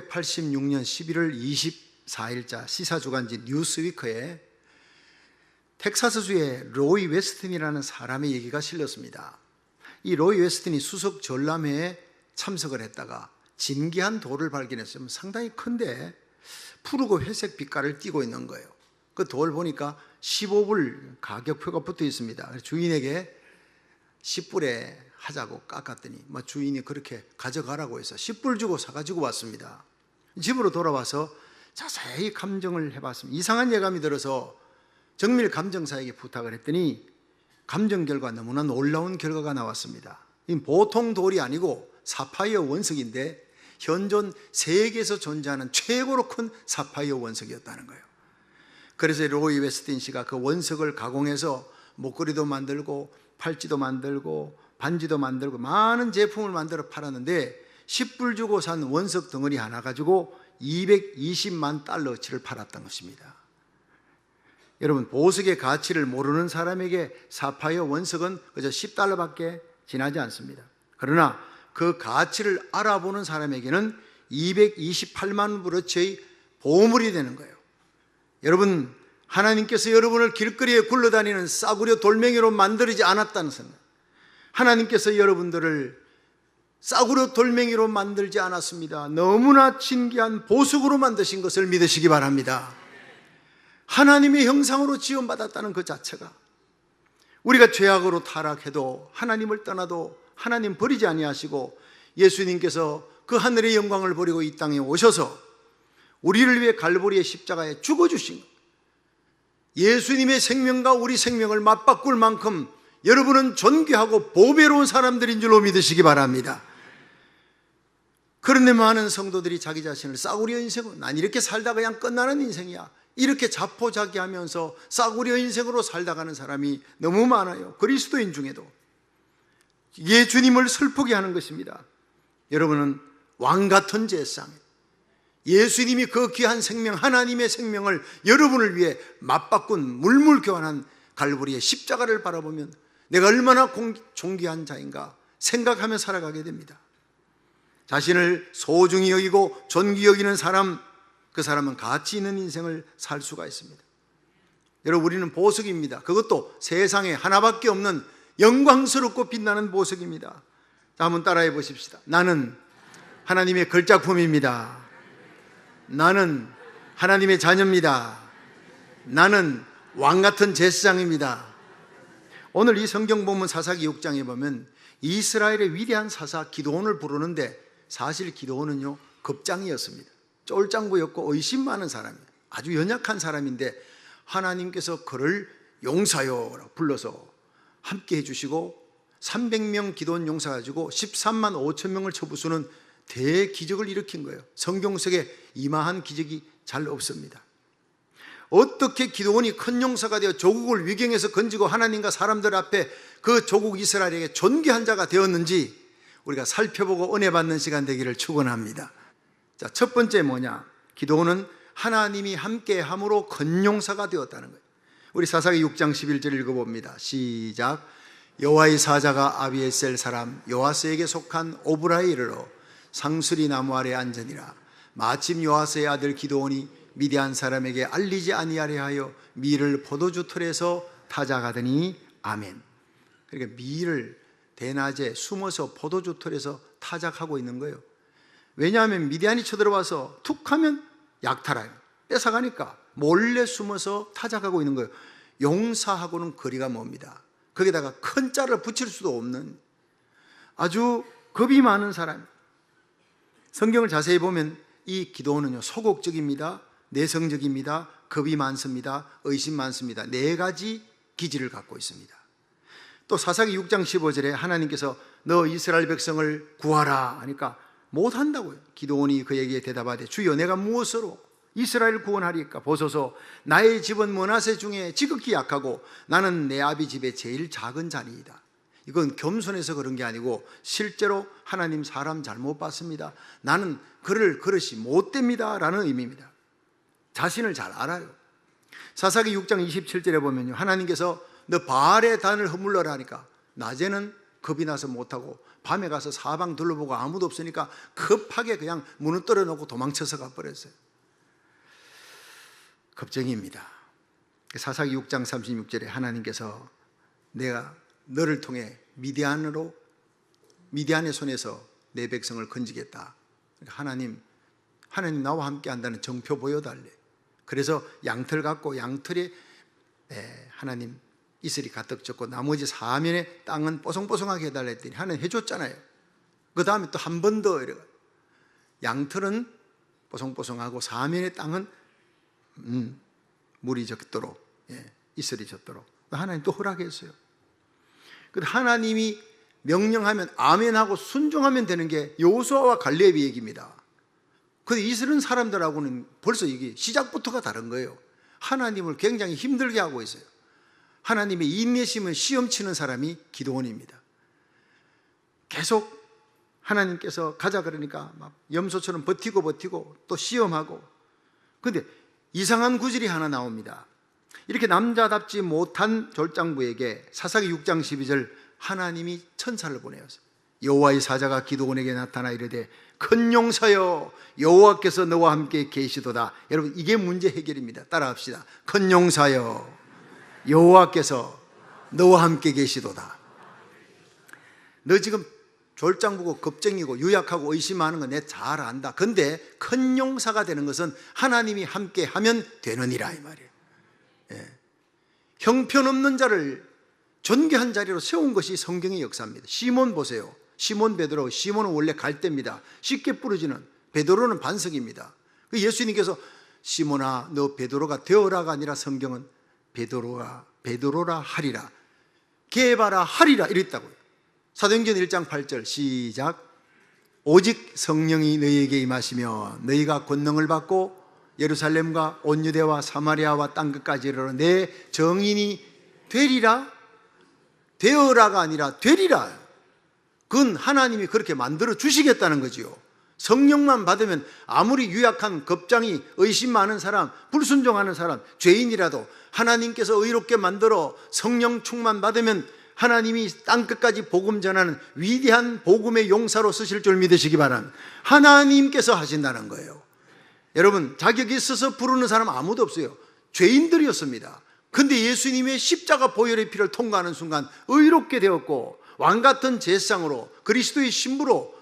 1986년 11월 24일자 시사주간지 뉴스위크에 텍사스주의 로이 웨스튼이라는 사람의 얘기가 실렸습니다. 이 로이 웨스튼이 수석 전람회에 참석을 했다가 진귀한 돌을 발견했어요. 상당히 큰데 푸르고 회색 빛깔을 띠고 있는 거예요. 그 돌 보니까 15불 가격표가 붙어 있습니다. 주인에게 10불에 하자고 깎았더니 주인이 그렇게 가져가라고 해서 10불 주고 사가지고 왔습니다. 집으로 돌아와서 자세히 감정을 해봤습니다. 이상한 예감이 들어서 정밀 감정사에게 부탁을 했더니 감정 결과 너무나 놀라운 결과가 나왔습니다. 이 보통 돌이 아니고 사파이어 원석인데 현존 세계에서 존재하는 최고로 큰 사파이어 원석이었다는 거예요. 그래서 로이 웨스틴 씨가 그 원석을 가공해서 목걸이도 만들고 팔찌도 만들고 반지도 만들고 많은 제품을 만들어 팔았는데 10불 주고 산 원석 덩어리 하나 가지고 220만 달러치를 팔았던 것입니다. 여러분, 보석의 가치를 모르는 사람에게 사파이어 원석은 그저 10달러밖에 지나지 않습니다. 그러나 그 가치를 알아보는 사람에게는 228만 불어치의 보물이 되는 거예요. 여러분, 하나님께서 여러분을 길거리에 굴러다니는 싸구려 돌멩이로 만들지 않았다는 생각. 하나님께서 여러분들을 싸구려 돌멩이로 만들지 않았습니다. 너무나 진귀한 보석으로 만드신 것을 믿으시기 바랍니다. 하나님의 형상으로 지음받았다는 그 자체가, 우리가 죄악으로 타락해도 하나님을 떠나도 하나님 버리지 아니하시고 예수님께서 그 하늘의 영광을 버리고 이 땅에 오셔서 우리를 위해 갈보리의 십자가에 죽어주신 것, 예수님의 생명과 우리 생명을 맞바꿀 만큼 여러분은 존귀하고 보배로운 사람들인 줄로 믿으시기 바랍니다. 그런데 많은 성도들이 자기 자신을 싸구려 인생으로, 난 이렇게 살다가 그냥 끝나는 인생이야, 이렇게 자포자기하면서 싸구려 인생으로 살다가는 사람이 너무 많아요. 그리스도인 중에도. 이게 주님을 슬프게 하는 것입니다. 여러분은 왕같은 제상, 예수님이 그 귀한 생명, 하나님의 생명을 여러분을 위해 맞바꾼 물물교환한 갈보리의 십자가를 바라보면 내가 얼마나 존귀한 자인가 생각하며 살아가게 됩니다. 자신을 소중히 여기고 존귀 여기는 사람, 그 사람은 가치 있는 인생을 살 수가 있습니다. 여러분, 우리는 보석입니다. 그것도 세상에 하나밖에 없는 영광스럽고 빛나는 보석입니다. 자, 한번 따라해 보십시다. 나는 하나님의 걸작품입니다. 나는 하나님의 자녀입니다. 나는 왕같은 제사장입니다. 오늘 이 성경 본문 사사기 6장에 보면 이스라엘의 위대한 사사 기드온을 부르는데 사실 기드온은요, 급장이었습니다. 쫄장부였고 의심 많은 사람이에요. 아주 연약한 사람인데 하나님께서 그를 용사요라고 불러서 함께 해주시고 300명 기드온 용사 가지고 13만 5천 명을 쳐부수는 대기적을 일으킨 거예요. 성경 속에 이마한 기적이 잘 없습니다. 어떻게 기드온이 큰 용사가 되어 조국을 위경에서 건지고 하나님과 사람들 앞에 그 조국 이스라엘에게 존귀한 자가 되었는지 우리가 살펴보고 은혜 받는 시간 되기를 축원합니다. 자, 첫 번째 뭐냐? 기드온은 하나님이 함께함으로 큰 용사가 되었다는 거예요. 우리 사사기 6장 11절 읽어봅니다. 시작. 여호와의 사자가 아비에셀 사람 요아스에게 속한 오브라에 이르러 상수리 나무 아래 앉으니라. 마침 요아스의 아들 기드온이 미디안 사람에게 알리지 아니하려 하여 밀을 포도주 틀에서 타작하더니 아멘. 그러니까 밀을 대낮에 숨어서 포도주 틀에서 타작하고 있는 거예요. 왜냐하면 미디안이 쳐들어와서 툭 하면 약탈해요. 뺏어가니까 몰래 숨어서 타작하고 있는 거예요. 용사하고는 거리가 멉니다. 거기다가 큰 짤을 붙일 수도 없는 아주 겁이 많은 사람. 성경을 자세히 보면 이 기드온은요, 소극적입니다, 내성적입니다, 겁이 많습니다, 의심 많습니다. 네 가지 기질을 갖고 있습니다. 또 사사기 6장 15절에 하나님께서 너 이스라엘 백성을 구하라 하니까 못한다고요. 기드온이 그에게 대답하되 주여 내가 무엇으로 이스라엘을 구원하리까? 보소서 나의 집은 므낫세 중에 지극히 약하고 나는 내 아비 집에 제일 작은 자니이다. 이건 겸손해서 그런 게 아니고 실제로 하나님 사람 잘못 봤습니다. 나는 그를 그릇이 못됩니다 라는 의미입니다. 자신을 잘 알아요. 사사기 6장 27절에 보면요, 하나님께서 너 바알의 단을 허물러라 하니까 낮에는 겁이 나서 못하고 밤에 가서 사방 둘러보고 아무도 없으니까 급하게 그냥 문을 떨어놓고 도망쳐서 가버렸어요. 겁쟁이입니다. 사사기 6장 36절에 하나님께서 내가 너를 통해 미디안의 손에서 내 백성을 건지겠다. 하나님 나와 함께 한다는 정표 보여달래. 그래서 양털 갖고 양털에 하나님 이슬이 가득 젖고 나머지 사면의 땅은 뽀송뽀송하게 해달라 했더니 하나님 해줬잖아요. 그 다음에 또 한 번 더 이래가 양털은 뽀송뽀송하고 사면의 땅은 물이 젖도록 이슬이 젖도록 하나님 또 허락했어요. 그런데 하나님이 명령하면 아멘하고 순종하면 되는 게 여호수아와 갈렙의 얘기입니다. 그런데 이스라엘 사람들하고는 벌써 이게 시작부터가 다른 거예요. 하나님을 굉장히 힘들게 하고 있어요. 하나님의 인내심을 시험치는 사람이 기드온입니다. 계속 하나님께서 가자 그러니까 막 염소처럼 버티고 또 시험하고. 그런데 이상한 구절이 하나 나옵니다. 이렇게 남자답지 못한 졸장부에게 사사기 6장 12절 하나님이 천사를 보내었어요. 여호와의 사자가 기드온에게 나타나 이르되 큰 용사여 여호와께서 너와 함께 계시도다. 여러분 이게 문제 해결입니다. 따라합시다. 큰 용사여 여호와께서 너와 함께 계시도다. 너 지금 졸장부고 겁쟁이고 유약하고 의심하는 거 내 잘 안다. 근데 큰 용사가 되는 것은 하나님이 함께 하면 되느니라 이 말이에요. 형편없는 자를 존귀한 자리로 세운 것이 성경의 역사입니다. 시몬 보세요. 시몬 베드로, 시몬은 원래 갈대입니다. 쉽게 부러지는, 베드로는 반석입니다. 예수님께서 시몬아 너 베드로가 되어라가 아니라 성경은 베드로라 하리라, 게바라 하리라 이랬다고요. 사도행전 1장 8절 시작. 오직 성령이 너희에게 임하시며 너희가 권능을 받고 예루살렘과 온 유대와 사마리아와 땅끝까지 이르러 내 정인이 되리라. 되어라가 아니라 되리라. 그건 하나님이 그렇게 만들어 주시겠다는 거지요. 성령만 받으면 아무리 유약한 겁장이 의심 많은 사람, 불순종하는 사람, 죄인이라도 하나님께서 의롭게 만들어 성령 충만 받으면 하나님이 땅끝까지 복음 전하는 위대한 복음의 용사로 쓰실 줄 믿으시기 바랍니다. 하나님께서 하신다는 거예요. 여러분 자격이 있어서 부르는 사람 아무도 없어요. 죄인들이었습니다. 근데 예수님의 십자가 보혈의 피를 통과하는 순간 의롭게 되었고 왕같은 제사장으로 그리스도의 신부로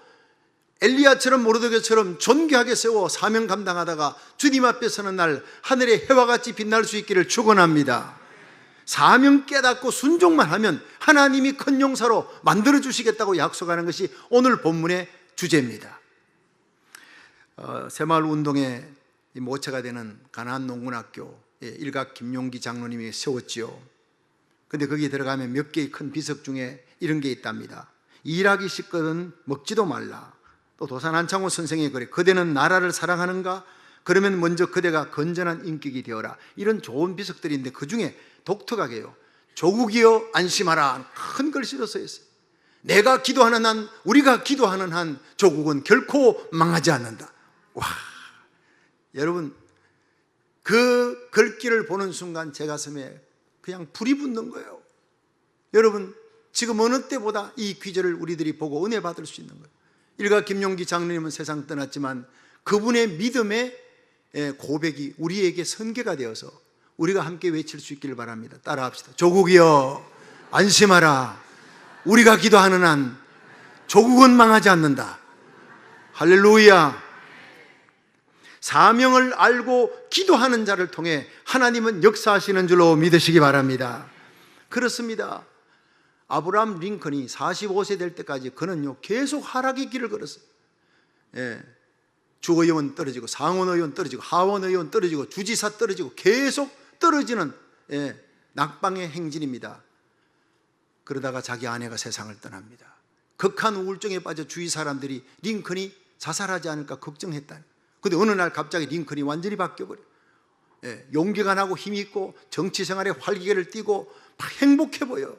엘리야처럼 모르드게처럼 존귀하게 세워 사명 감당하다가 주님 앞에 서는 날 하늘의 해와 같이 빛날 수 있기를 축원합니다. 사명 깨닫고 순종만 하면 하나님이 큰 용사로 만들어 주시겠다고 약속하는 것이 오늘 본문의 주제입니다. 새마을 운동의 모체가 되는 가나안 농군학교 일각 김용기 장로님이 세웠지요. 근데 거기에 들어가면 몇 개의 큰 비석 중에 이런 게 있답니다. 일하기 쉽거든 먹지도 말라. 또 도산 안창호 선생의 글에 그대는 나라를 사랑하는가? 그러면 먼저 그대가 건전한 인격이 되어라. 이런 좋은 비석들이 있는데 그 중에 독특하게요, 조국이여 안심하라 큰 글씨로 써 있어요. 내가 기도하는 한, 우리가 기도하는 한 조국은 결코 망하지 않는다. 와, 여러분 그 글귀를 보는 순간 제 가슴에 그냥 불이 붙는 거예요. 여러분 지금 어느 때보다 이 귀절을 우리들이 보고 은혜 받을 수 있는 거예요. 일가 김용기 장로님은 세상 떠났지만 그분의 믿음의 고백이 우리에게 선계가 되어서 우리가 함께 외칠 수 있기를 바랍니다. 따라합시다. 조국이여 안심하라. 우리가 기도하는 한 조국은 망하지 않는다. 할렐루야. 사명을 알고 기도하는 자를 통해 하나님은 역사하시는 줄로 믿으시기 바랍니다. 그렇습니다. 아브라함 링컨이 45세 될 때까지 그는요 계속 하락의 길을 걸었어요. 주의원 떨어지고 상원의원 떨어지고 하원의원 떨어지고 주지사 떨어지고 계속 떨어지는 낙방의 행진입니다. 그러다가 자기 아내가 세상을 떠납니다. 극한 우울증에 빠져 주위 사람들이 링컨이 자살하지 않을까 걱정했다. 근데 어느 날 갑자기 링컨이 완전히 바뀌어버려요. 용기가 나고 힘이 있고 정치 생활에 활기를 띠고 막 행복해 보여요.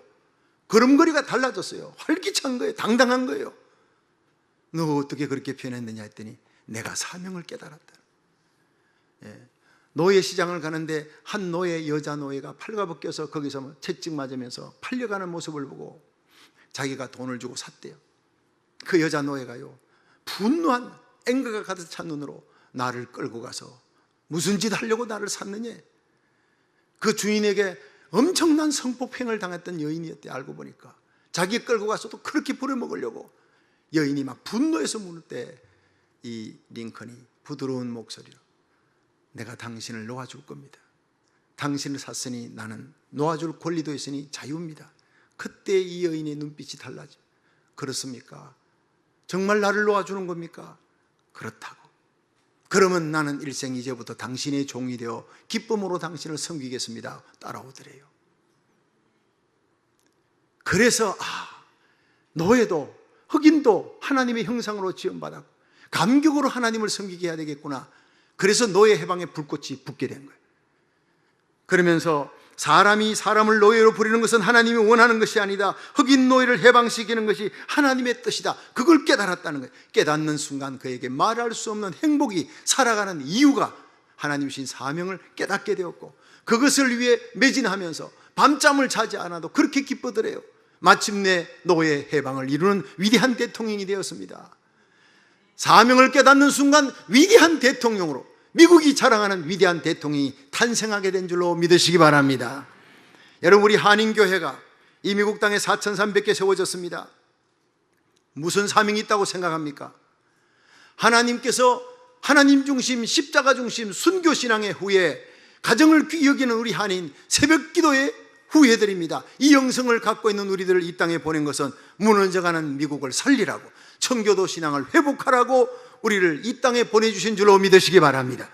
걸음걸이가 달라졌어요. 활기찬 거예요. 당당한 거예요. 너 어떻게 그렇게 표현했느냐 했더니 내가 사명을 깨달았다. 노예 시장을 가는데 한 노예, 여자 노예가 팔가벗겨서 거기서 채찍 맞으면서 팔려가는 모습을 보고 자기가 돈을 주고 샀대요. 그 여자 노예가요, 분노한 앵거가 가득 찬 눈으로 나를 끌고 가서 무슨 짓 하려고 나를 샀느냐. 그 주인에게 엄청난 성폭행을 당했던 여인이었대. 알고 보니까 자기 끌고 가서도 그렇게 부려먹으려고. 여인이 막 분노해서 물을 때 이 링컨이 부드러운 목소리로 내가 당신을 놓아줄 겁니다. 당신을 샀으니 나는 놓아줄 권리도 있으니 자유입니다. 그때 이 여인의 눈빛이 달라져. 그렇습니까? 정말 나를 놓아주는 겁니까? 그렇다고. 그러면 나는 일생 이제부터 당신의 종이 되어 기쁨으로 당신을 섬기겠습니다. 따라오더래요. 그래서 노예도 흑인도 하나님의 형상으로 지음받았고 감격으로 하나님을 섬기게 해야 되겠구나. 그래서 노예 해방의 불꽃이 붙게 된 거예요. 그러면서 사람이 사람을 노예로 부리는 것은 하나님이 원하는 것이 아니다. 흑인 노예를 해방시키는 것이 하나님의 뜻이다. 그걸 깨달았다는 거예요. 깨닫는 순간 그에게 말할 수 없는 행복이 살아가는 이유가 하나님 주신 사명을 깨닫게 되었고, 그것을 위해 매진하면서 밤잠을 자지 않아도 그렇게 기쁘더래요. 마침내 노예 해방을 이루는 위대한 대통령이 되었습니다. 사명을 깨닫는 순간 위대한 대통령으로, 미국이 자랑하는 위대한 대통령이 탄생하게 된 줄로 믿으시기 바랍니다. 여러분, 우리 한인교회가 이 미국 땅에 4,300개 세워졌습니다. 무슨 사명이 있다고 생각합니까? 하나님께서 하나님 중심, 십자가 중심, 순교 신앙의 후에 가정을 귀히 여기는 우리 한인 새벽 기도의 후예들입니다. 이 영성을 갖고 있는 우리들을 이 땅에 보낸 것은 무너져가는 미국을 살리라고, 청교도 신앙을 회복하라고 우리를 이 땅에 보내주신 줄로 믿으시기 바랍니다.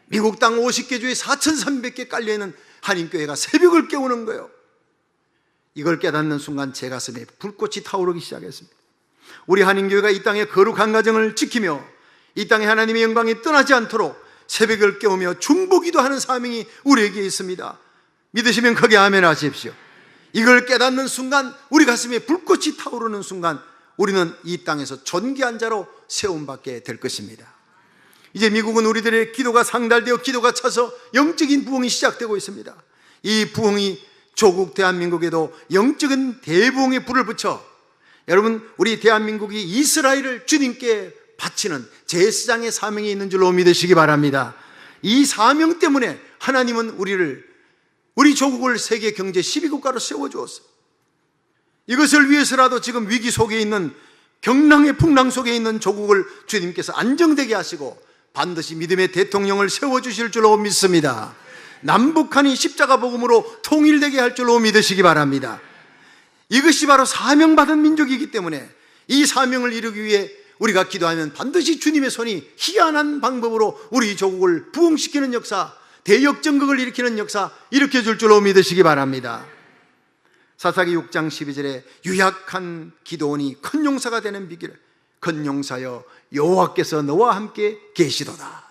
미국 땅 50개 주에 4,300개 깔려있는 한인교회가 새벽을 깨우는 거예요. 이걸 깨닫는 순간 제 가슴에 불꽃이 타오르기 시작했습니다. 우리 한인교회가 이 땅의 거룩한 가정을 지키며 이 땅에 하나님의 영광이 떠나지 않도록 새벽을 깨우며 중보기도하는 사명이 우리에게 있습니다. 믿으시면 크게 아멘 하십시오. 이걸 깨닫는 순간, 우리 가슴에 불꽃이 타오르는 순간 우리는 이 땅에서 존귀한 자로 세움받게 될 것입니다. 이제 미국은 우리들의 기도가 상달되어 기도가 차서 영적인 부흥이 시작되고 있습니다. 이 부흥이 조국 대한민국에도 영적인 대부흥의 불을 붙여, 여러분, 우리 대한민국이 이스라엘을 주님께 바치는 제사장의 사명이 있는 줄로 믿으시기 바랍니다. 이 사명 때문에 하나님은 우리 조국을 세계 경제 12국가로 세워주었어요. 이것을 위해서라도 지금 위기 속에 있는, 경랑의 풍랑 속에 있는 조국을 주님께서 안정되게 하시고 반드시 믿음의 대통령을 세워주실 줄로 믿습니다. 남북한이 십자가 복음으로 통일되게 할 줄로 믿으시기 바랍니다. 이것이 바로 사명받은 민족이기 때문에 이 사명을 이루기 위해 우리가 기도하면 반드시 주님의 손이 희한한 방법으로 우리 조국을 부흥시키는 역사, 대역전극을 일으키는 역사 일으켜줄 줄로 믿으시기 바랍니다. 사사기 6장 12절에 유약한 기도원이 큰 용사가 되는 비결, 큰 용사여 여호와께서 너와 함께 계시도다.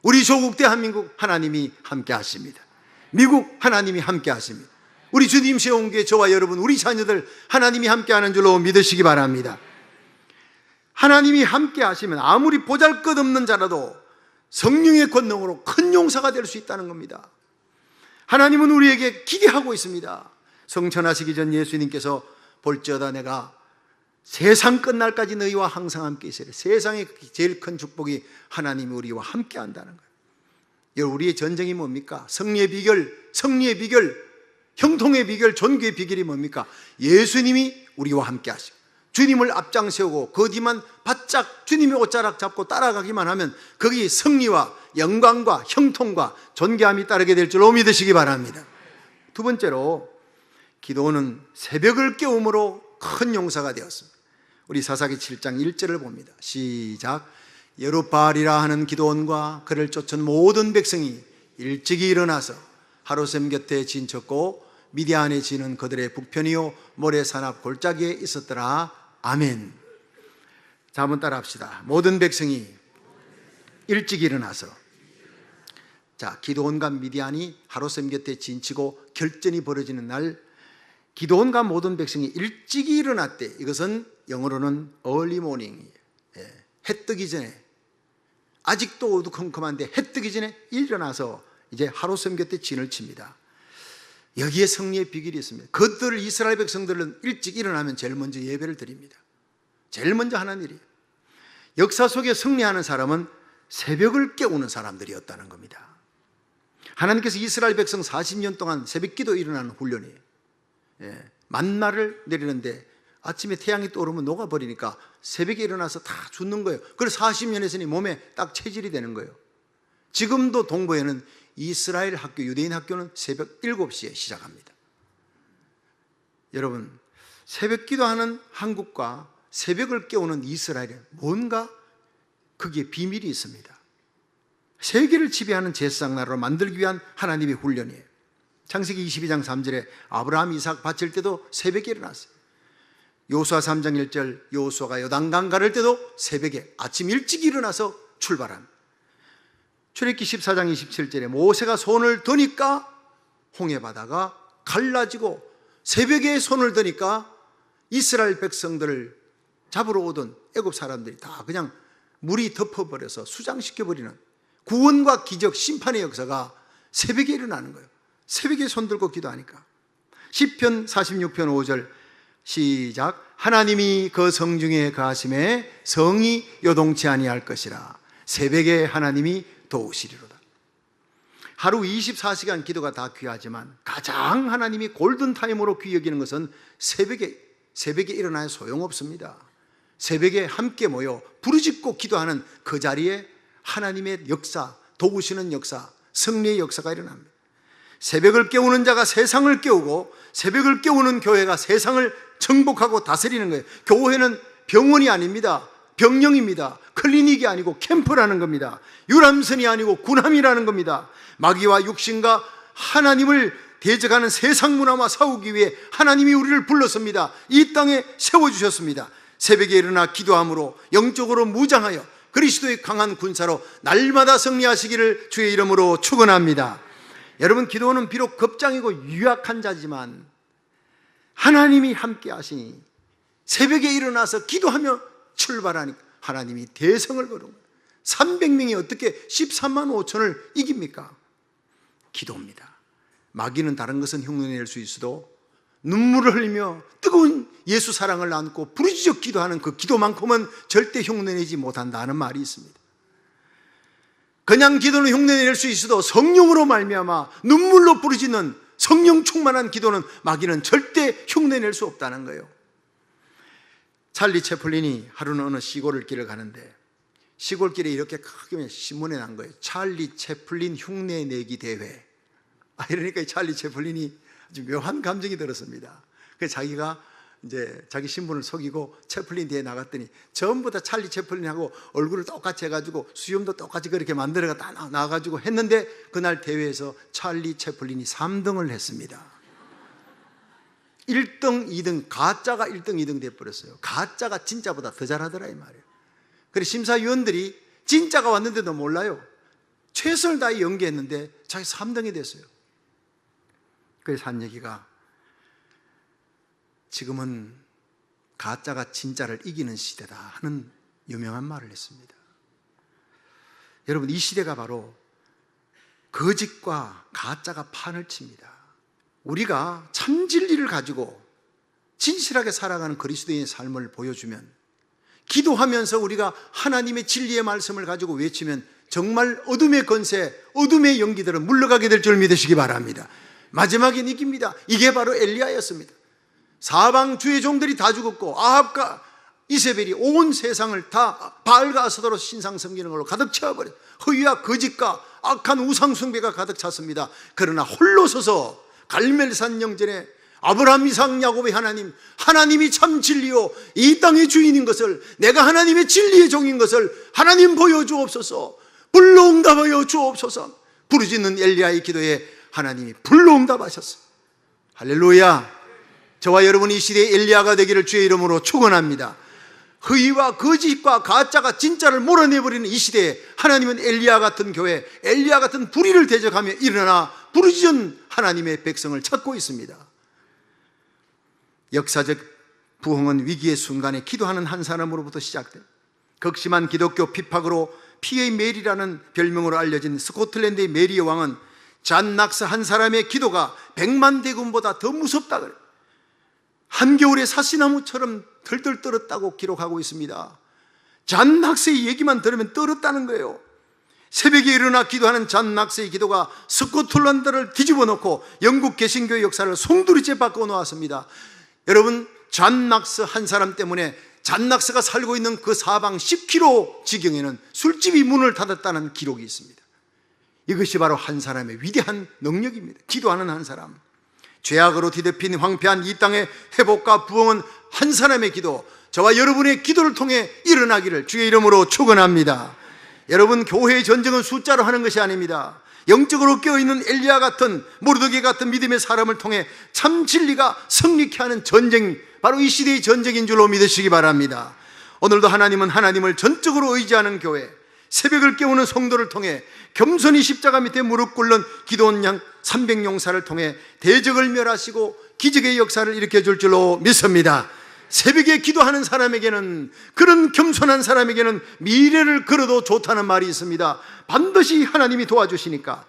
우리 조국 대한민국 하나님이 함께 하십니다. 미국 하나님이 함께 하십니다. 우리 주님 세운 교회, 저와 여러분, 우리 자녀들 하나님이 함께 하는 줄로 믿으시기 바랍니다. 하나님이 함께 하시면 아무리 보잘것없는 자라도 성령의 권능으로 큰 용사가 될 수 있다는 겁니다. 하나님은 우리에게 기대하고 있습니다. 성천하시기 전 예수님께서 볼지어다 내가 세상 끝날까지 너희와 항상 함께 있으리. 세상의 제일 큰 축복이 하나님이 우리와 함께 한다는 거예요. 여러분, 우리의 전쟁이 뭡니까? 승리의 비결, 형통의 비결, 존귀의 비결이 뭡니까? 예수님이 우리와 함께 하시고 주님을 앞장 세우고 그 뒤만 바짝 주님의 옷자락 잡고 따라가기만 하면 거기 승리와 영광과 형통과 존귀함이 따르게 될 줄로 믿으시기 바랍니다. 두 번째로, 기도는 새벽을 깨움으로 큰 용사가 되었습니다. 우리 사사기 7장 1절을 봅니다. 시작. 여룻바알이라 하는 기도원과 그를 쫓은 모든 백성이 일찍이 일어나서 하루샘 곁에 진쳤고 미디안에 지는 그들의 북편이요 모래산 앞 골짜기에 있었더라. 아멘. 자, 한번 따라 합시다. 모든 백성이 일찍 일어나서. 자, 기도원과 미디안이 하루샘 곁에 진치고 결전이 벌어지는 날, 기도원과 모든 백성이 일찍이 일어났대. 이것은 영어로는 early morning이에요. 해 뜨기 전에, 아직도 어두컴컴한데 해 뜨기 전에 일어나서 이제 하루샘 곁에 진을 칩니다. 여기에 승리의 비결이 있습니다. 그들 이스라엘 백성들은 일찍 일어나면 제일 먼저 예배를 드립니다. 제일 먼저 하는 일이에요. 역사 속에 승리하는 사람은 새벽을 깨우는 사람들이었다는 겁니다. 하나님께서 이스라엘 백성 40년 동안 새벽기도 일어나는 훈련이에요. 만나를 내리는데 아침에 태양이 떠오르면 녹아버리니까 새벽에 일어나서 다 죽는 거예요. 그래서 40년 했으니 몸에 딱 체질이 되는 거예요. 지금도 동부에는 이스라엘 학교, 유대인 학교는 새벽 7시에 시작합니다. 여러분, 새벽 기도하는 한국과 새벽을 깨우는 이스라엘에 뭔가 거기에 비밀이 있습니다. 세계를 지배하는 제사장 나라로 만들기 위한 하나님의 훈련이에요. 창세기 22장 3절에 아브라함 이삭 바칠 때도 새벽에 일어났어요. 여호수아 3장 1절 여호수아가 요단강 가를 때도 새벽에 아침 일찍 일어나서 출발합니다. 출애굽기 14장 27절에 모세가 손을 드니까 홍해바다가 갈라지고 새벽에 손을 드니까 이스라엘 백성들을 잡으러 오던 애굽 사람들이 다 그냥 물이 덮어버려서 수장시켜버리는 구원과 기적, 심판의 역사가 새벽에 일어나는 거예요. 새벽에 손 들고 기도하니까. 시편 46편 5절 시작. 하나님이 그 성중에 거하심에 성이 요동치 아니할 것이라. 새벽에 하나님이 도우시리로다. 하루 24시간 기도가 다 귀하지만 가장 하나님이 골든타임으로 귀히 여기는 것은 새벽에 일어나야 소용없습니다. 새벽에 함께 모여 부르짖고 기도하는 그 자리에 하나님의 역사, 도우시는 역사, 승리의 역사가 일어납니다. 새벽을 깨우는 자가 세상을 깨우고 새벽을 깨우는 교회가 세상을 정복하고 다스리는 거예요. 교회는 병원이 아닙니다. 병영입니다. 클리닉이 아니고 캠프라는 겁니다. 유람선이 아니고 군함이라는 겁니다. 마귀와 육신과 하나님을 대적하는 세상 문화와 싸우기 위해 하나님이 우리를 불렀습니다. 이 땅에 세워주셨습니다. 새벽에 일어나 기도함으로 영적으로 무장하여 그리스도의 강한 군사로 날마다 승리하시기를 주의 이름으로 축원합니다. 여러분, 기도는 비록 겁장이고 유약한 자지만 하나님이 함께 하시니 새벽에 일어나서 기도하며 출발하니까 하나님이 대성을 거둔 거예요. 300명이 어떻게 13만 5천을 이깁니까? 기도입니다. 마귀는 다른 것은 흉내낼 수 있어도 눈물을 흘리며 뜨거운 예수 사랑을 안고 부르짖어 기도하는 그 기도만큼은 절대 흉내내지 못한다는 말이 있습니다. 그냥 기도는 흉내낼 수 있어도 성령으로 말미암아 눈물로 부르짖는 성령 충만한 기도는 마귀는 절대 흉내낼 수 없다는 거예요. 찰리 채플린이 하루는 어느 시골길을 가는데 시골길에 이렇게 크게 신문에 난 거예요. 찰리 채플린 흉내내기 대회. 이러니까 찰리 채플린이 아주 묘한 감정이 들었습니다. 그래서 자기가 이제 자기 신분을 속이고 채플린 대회에 나갔더니 전부 다 찰리 채플린하고 얼굴을 똑같이 해가지고 수염도 똑같이 그렇게 만들어가 다 나와가지고 했는데 그날 대회에서 찰리 채플린이 3등을 했습니다. 1등, 2등, 가짜가 1등, 2등 돼버렸어요. 가짜가 진짜보다 더 잘하더라 이 말이에요. 그래서 심사위원들이 진짜가 왔는데도 몰라요. 최선을 다해 연기했는데 자기 3등이 됐어요. 그래서 한 얘기가 지금은 가짜가 진짜를 이기는 시대다 하는 유명한 말을 했습니다. 여러분, 이 시대가 바로 거짓과 가짜가 판을 칩니다. 우리가 참 진리를 가지고 진실하게 살아가는 그리스도인의 삶을 보여주면, 기도하면서 우리가 하나님의 진리의 말씀을 가지고 외치면 정말 어둠의 권세, 어둠의 연기들은 물러가게 될 줄 믿으시기 바랍니다. 마지막엔 이깁니다. 이게 바로 엘리야였습니다. 사방 주의 종들이 다 죽었고 아합과 이세벨이 온 세상을 다 바알과 아스도로 신상 섬기는 걸로 가득 채워버렸어요. 허위와 거짓과 악한 우상 숭배가 가득 찼습니다. 그러나 홀로 서서 갈멜산 영전에 아브라함, 이삭, 야곱의 하나님이 참 진리요 이 땅의 주인인 것을, 내가 하나님의 진리의 종인 것을 하나님 보여주옵소서, 불로 응답하여 주옵소서. 부르짖는 엘리야의 기도에 하나님이 불로 응답하셨어요. 할렐루야. 저와 여러분이 이 시대의 엘리야가 되기를 주의 이름으로 축원합니다. 허위와 거짓과 가짜가 진짜를 몰아내버리는 이 시대에 하나님은 엘리야 같은 교회, 엘리야 같은 불의를 대적하며 일어나 부르짖은 하나님의 백성을 찾고 있습니다. 역사적 부흥은 위기의 순간에 기도하는 한 사람으로부터 시작돼요. 극심한 기독교 핍박으로 피의 메리라는 별명으로 알려진 스코틀랜드의 메리의 왕은 잔 낙스 한 사람의 기도가 100만 대군보다 더 무섭다 그래요. 한겨울에 사시나무처럼 덜덜 떨었다고 기록하고 있습니다. 잔 낙서의 얘기만 들으면 떨었다는 거예요. 새벽에 일어나 기도하는 잔 낙서의 기도가 스코틀랜드를 뒤집어 놓고 영국 개신교의 역사를 송두리째 바꿔 놓았습니다. 여러분, 잔 낙서 한 사람 때문에 잔 낙서가 살고 있는 그 사방 10km 지경에는 술집이 문을 닫았다는 기록이 있습니다. 이것이 바로 한 사람의 위대한 능력입니다. 기도하는 한 사람. 죄악으로 뒤덮인 황폐한 이 땅의 회복과 부흥은 한 사람의 기도, 저와 여러분의 기도를 통해 일어나기를 주의 이름으로 축원합니다. 여러분, 교회의 전쟁은 숫자로 하는 것이 아닙니다. 영적으로 깨어있는 엘리야 같은, 모르드게 같은 믿음의 사람을 통해 참 진리가 승리케 하는 전쟁, 바로 이 시대의 전쟁인 줄로 믿으시기 바랍니다. 오늘도 하나님은 하나님을 전적으로 의지하는 교회, 새벽을 깨우는 성도를 통해 겸손히 십자가 밑에 무릎 꿇는 기도원 양 300용사를 통해 대적을 멸하시고 기적의 역사를 일으켜 줄 줄로 믿습니다. 새벽에 기도하는 사람에게는, 그런 겸손한 사람에게는 미래를 걸어도 좋다는 말이 있습니다. 반드시 하나님이 도와주시니까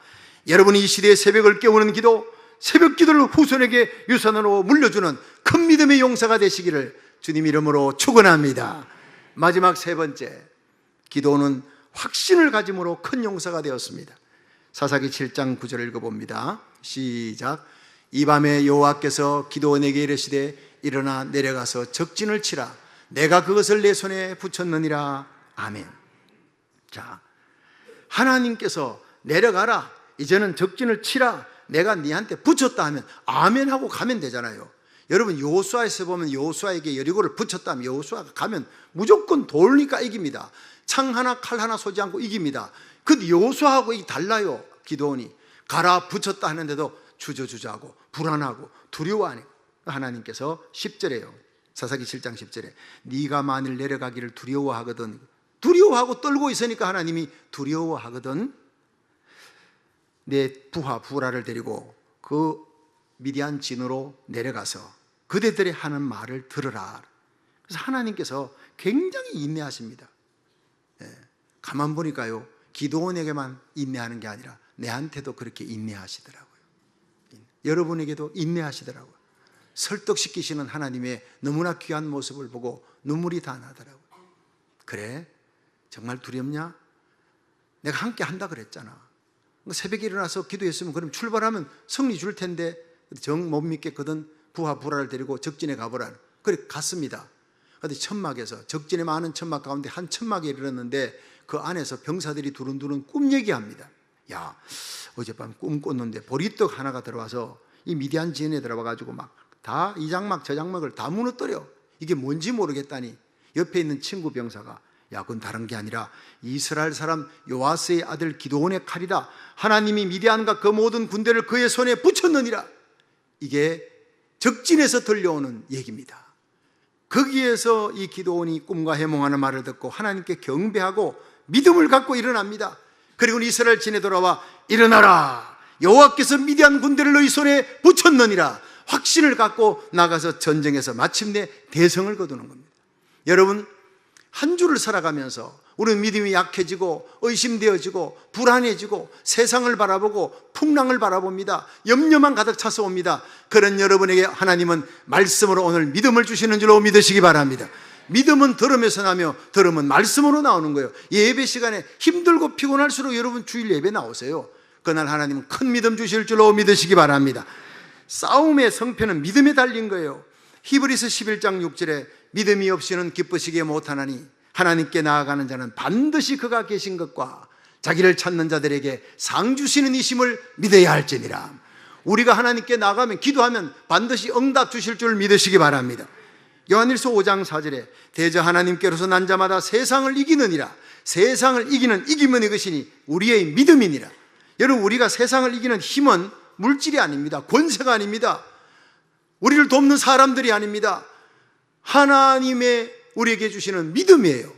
여러분이 이 시대의 새벽을 깨우는 기도, 새벽 기도를 후손에게 유산으로 물려주는 큰 믿음의 용사가 되시기를 주님 이름으로 축원합니다. 마지막 세 번째, 기도는 확신을 가짐으로 큰 용사가 되었습니다. 사사기 7장 9절을 읽어봅니다. 시작. 이 밤에 여호와께서 기도원에게 이르시되 일어나 내려가서 적진을 치라. 내가 그것을 내 손에 붙였느니라. 아멘. 자, 하나님께서 내려가라, 이제는 적진을 치라, 내가 네한테 붙였다 하면 아멘 하고 가면 되잖아요. 여러분, 여호수아에서 보면 여호수아에게 여리고를 붙였다면 여호수아가 가면 무조건 돌니까 이깁니다. 창 하나 칼 하나 쏘지 않고 이깁니다. 근데 여호수아하고 이게 달라요. 기도원이 가라 붙였다 하는데도 주저주저하고 불안하고 두려워하니 하나님께서 10절에요. 사사기 7장 10절에 네가 만일 내려가기를 두려워하거든, 두려워하고 떨고 있으니까 하나님이 두려워하거든, 내 부하 부라를 데리고 그 미디안 진으로 내려가서 그대들이 하는 말을 들으라. 그래서 하나님께서 굉장히 인내하십니다. 가만 보니까요, 기도원에게만 인내하는 게 아니라 내한테도 그렇게 인내하시더라고요. 여러분에게도 인내하시더라고요. 설득시키시는 하나님의 너무나 귀한 모습을 보고 눈물이 다 나더라고요. 그래? 정말 두렵냐? 내가 함께 한다 그랬잖아. 새벽에 일어나서 기도했으면 그럼 출발하면 승리 줄 텐데 정 못 믿겠거든. 부하 부라를 데리고 적진에 가보라. 그래 갔습니다. 그런데 천막에서, 적진의 많은 천막 가운데 한 천막에 이르렀는데 그 안에서 병사들이 두른두른 꿈 얘기합니다. 야, 어젯밤 꿈 꿨는데 보리떡 하나가 들어와서 이 미디안 지연에 들어와가지고 막 다 이 장막 저 장막을 다 무너뜨려. 이게 뭔지 모르겠다니 옆에 있는 친구 병사가, 야, 그건 다른 게 아니라 이스라엘 사람 요아스의 아들 기드온의 칼이다. 하나님이 미디안과 그 모든 군대를 그의 손에 붙였느니라. 이게 적진에서 들려오는 얘기입니다. 거기에서 이 기드온이 꿈과 해몽하는 말을 듣고 하나님께 경배하고 믿음을 갖고 일어납니다. 그리고 이스라엘 진에 돌아와 일어나라, 여호와께서 미디안 군대를 너희 손에 붙였느니라. 확신을 갖고 나가서 전쟁에서 마침내 대성을 거두는 겁니다. 여러분, 한 주를 살아가면서 우리는 믿음이 약해지고 의심되어지고 불안해지고 세상을 바라보고 풍랑을 바라봅니다. 염려만 가득 차서 옵니다. 그런 여러분에게 하나님은 말씀으로 오늘 믿음을 주시는 줄로 믿으시기 바랍니다. 믿음은 들음에서 나며 들음은 말씀으로 나오는 거예요. 예배 시간에 힘들고 피곤할수록 여러분 주일 예배 나오세요. 그날 하나님은 큰 믿음 주실 줄로 믿으시기 바랍니다. 싸움의 성패는 믿음에 달린 거예요. 히브리서 11장 6절에 믿음이 없이는 기쁘시게 못하나니 하나님께 나아가는 자는 반드시 그가 계신 것과 자기를 찾는 자들에게 상 주시는 이심을 믿어야 할지니라. 우리가 하나님께 나가면, 기도하면 반드시 응답 주실 줄 믿으시기 바랍니다. 요한일서 5장 4절에 대저 하나님께로서 난 자마다 세상을 이기느니라. 세상을 이기는 이기면 이것이니 우리의 믿음이니라. 여러분, 우리가 세상을 이기는 힘은 물질이 아닙니다. 권세가 아닙니다. 우리를 돕는 사람들이 아닙니다. 하나님의 우리에게 주시는 믿음이에요.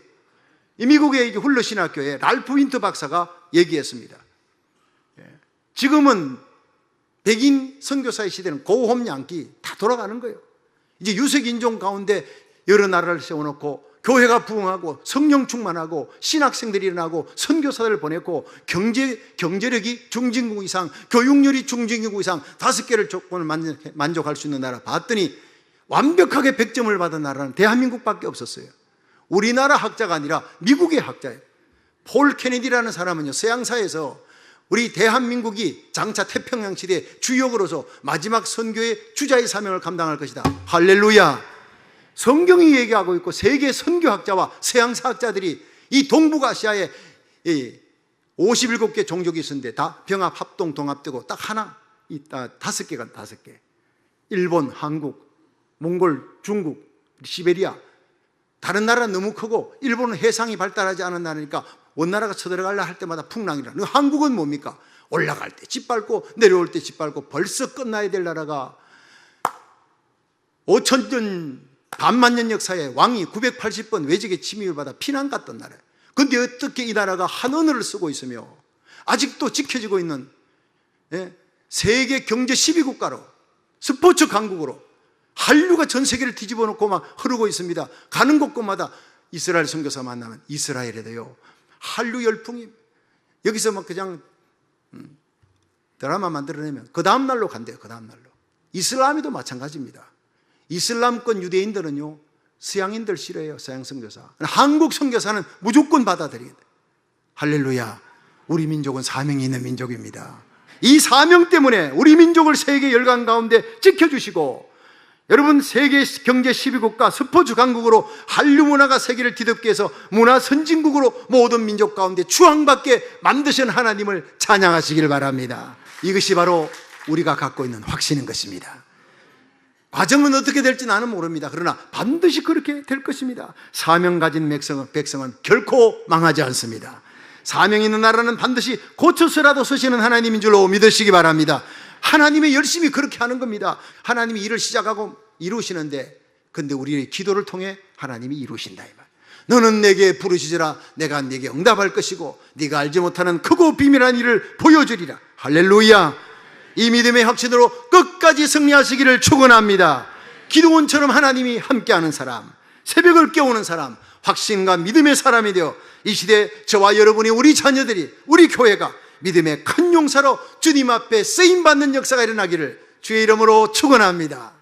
이 미국의 훌러신학교에 랄프 윈터 박사가 얘기했습니다. 지금은 백인 선교사의 시대는 고홈 양기 다 돌아가는 거예요. 이제 유색 인종 가운데 여러 나라를 세워놓고 교회가 부흥하고 성령 충만하고 신학생들이 일어나고 선교사들을 보냈고 경제력이 중진국 이상, 교육열이 중진국 이상 5개를 조건을 만족할 수 있는 나라 봤더니 완벽하게 100점을 받은 나라는 대한민국밖에 없었어요. 우리나라 학자가 아니라 미국의 학자예요. 폴 케네디라는 사람은요, 서양사에서 우리 대한민국이 장차 태평양 시대 주역으로서 마지막 선교의 주자의 사명을 감당할 것이다. 할렐루야. 성경이 얘기하고 있고 세계 선교학자와 서양사학자들이 이 동북아시아에 57개 종족이 있었는데 다 병합, 합동, 동합되고 딱 하나, 5개가 5개. 일본, 한국, 몽골, 중국, 시베리아. 다른 나라는 너무 크고 일본은 해상이 발달하지 않은 나라니까 원나라가 쳐들어가려 할 때마다 풍랑이라. 한국은 뭡니까? 올라갈 때 짓밟고 내려올 때 짓밟고 벌써 끝나야 될 나라가 5천년 반만년 역사에 왕이 980번 외적의 침입을 받아 피난 갔던 나라예요. 그런데 어떻게 이 나라가 한 언어를 쓰고 있으며 아직도 지켜지고 있는 세계 경제 12국가로 스포츠 강국으로 한류가 전 세계를 뒤집어 놓고 막 흐르고 있습니다. 가는 곳곳마다 이스라엘 선교사 만나면 이스라엘에도요 한류 열풍이 여기서 막 그냥 드라마 만들어내면 그 다음 날로 간대요. 그 다음 날로. 이슬람에도 마찬가지입니다. 이슬람권 유대인들은요 서양인들 싫어해요. 서양 선교사. 한국 선교사는 무조건 받아들이게 돼요. 할렐루야. 우리 민족은 사명이 있는 민족입니다. 이 사명 때문에 우리 민족을 세계 열강 가운데 지켜주시고 여러분 세계 경제 12국가 스포츠 강국으로 한류 문화가 세계를 뒤덮게 해서 문화 선진국으로 모든 민족 가운데 추앙받게 만드신 하나님을 찬양하시길 바랍니다. 이것이 바로 우리가 갖고 있는 확신인 것입니다. 과정은 어떻게 될지 나는 모릅니다. 그러나 반드시 그렇게 될 것입니다. 사명 가진 백성은 결코 망하지 않습니다. 사명 있는 나라는 반드시 고쳐서라도 서시는 하나님인 줄로 믿으시기 바랍니다. 하나님이 열심히 그렇게 하는 겁니다. 하나님이 일을 시작하고 이루시는데 근데 우리의 기도를 통해 하나님이 이루신다 이 말. 너는 내게 부르시리라 내가 네게 응답할 것이고 네가 알지 못하는 크고 비밀한 일을 보여주리라. 할렐루야. 이 믿음의 확신으로 끝까지 승리하시기를 축원합니다. 기도원처럼 하나님이 함께하는 사람, 새벽을 깨우는 사람, 확신과 믿음의 사람이 되어 이 시대 저와 여러분이 우리 자녀들이 우리 교회가 믿음의 큰 용사로 주님 앞에 쓰임받는 역사가 일어나기를 주의 이름으로 축원합니다.